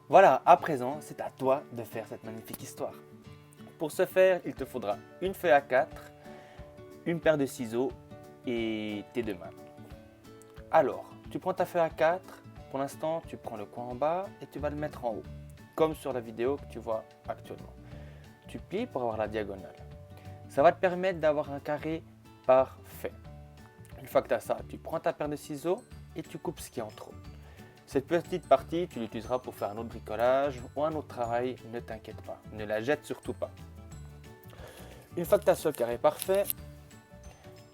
Voilà, à présent, c'est à toi de faire cette magnifique histoire. Pour ce faire, il te faudra une feuille A4, une paire de ciseaux et tes deux mains. Alors, tu prends ta feuille A4, pour l'instant, tu prends le coin en bas et tu vas le mettre en haut, comme sur la vidéo que tu vois actuellement. Tu plies pour avoir la diagonale. Ça va te permettre d'avoir un carré parfait. Une fois que tu as ça, tu prends ta paire de ciseaux et tu coupes ce qui est en trop. Cette petite partie, tu l'utiliseras pour faire un autre bricolage ou un autre travail, ne t'inquiète pas, ne la jette surtout pas. Une fois que tu as ce carré parfait,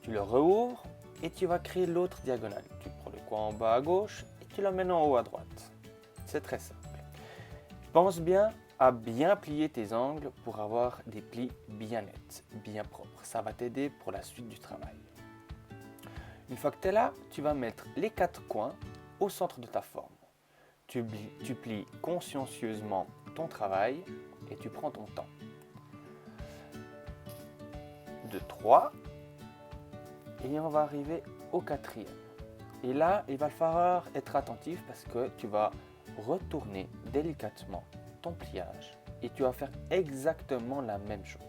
tu le rouvres et tu vas créer l'autre diagonale. Tu prends le coin en bas à gauche et tu l'emmènes en haut à droite. C'est très simple. Pense bien à bien plier tes angles pour avoir des plis bien nets, bien propres. Ça va t'aider pour la suite du travail. Une fois que tu es là, tu vas mettre les 4 coins au centre de ta forme. Tu plies consciencieusement ton travail et tu prends ton temps. De 3 et on va arriver au 4e. Et là, il va falloir être attentif parce que tu vas retourner délicatement ton pliage et tu vas faire exactement la même chose.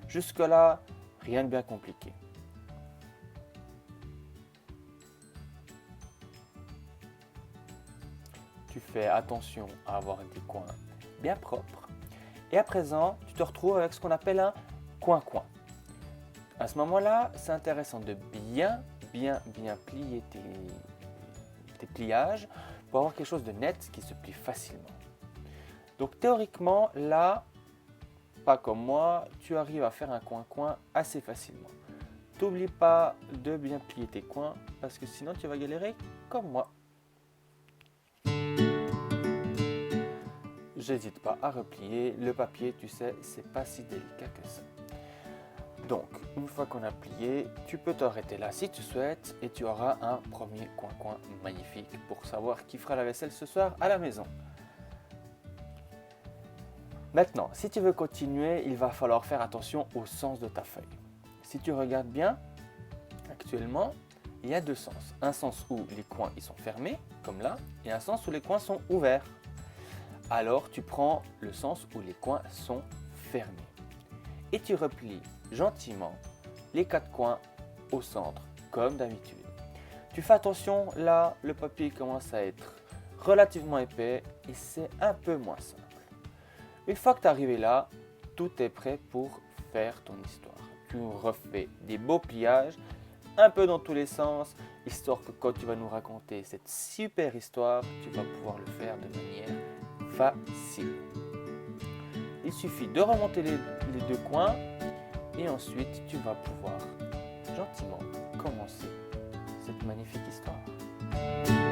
Jusque-là, rien de bien compliqué. Tu fais attention à avoir des coins bien propres. Et à présent, tu te retrouves avec ce qu'on appelle un coin-coin. À ce moment-là, c'est intéressant de bien plier tes pliages pour avoir quelque chose de net qui se plie facilement. Donc théoriquement, là, pas comme moi, tu arrives à faire un coin-coin assez facilement. N'oublie pas de bien plier tes coins parce que sinon tu vas galérer comme moi. J'hésite pas à replier. Le papier, tu sais, c'est pas si délicat que ça. Donc, une fois qu'on a plié, tu peux t'arrêter là si tu souhaites et tu auras un premier coin-coin magnifique pour savoir qui fera la vaisselle ce soir à la maison. Maintenant, si tu veux continuer, il va falloir faire attention au sens de ta feuille. Si tu regardes bien, actuellement, il y a deux sens. Un sens où les coins ils sont fermés, comme là, et un sens où les coins sont ouverts. Alors, tu prends le sens où les coins sont fermés. Et tu replies gentiment les 4 coins au centre, comme d'habitude. Tu fais attention, là, le papier commence à être relativement épais et c'est un peu moins simple. Une fois que tu es arrivé là, tout est prêt pour faire ton histoire. Tu refais des beaux pliages, un peu dans tous les sens, histoire que quand tu vas nous raconter cette super histoire, tu vas pouvoir le faire de manière facile. Il suffit de remonter les deux coins et ensuite tu vas pouvoir gentiment commencer cette magnifique histoire.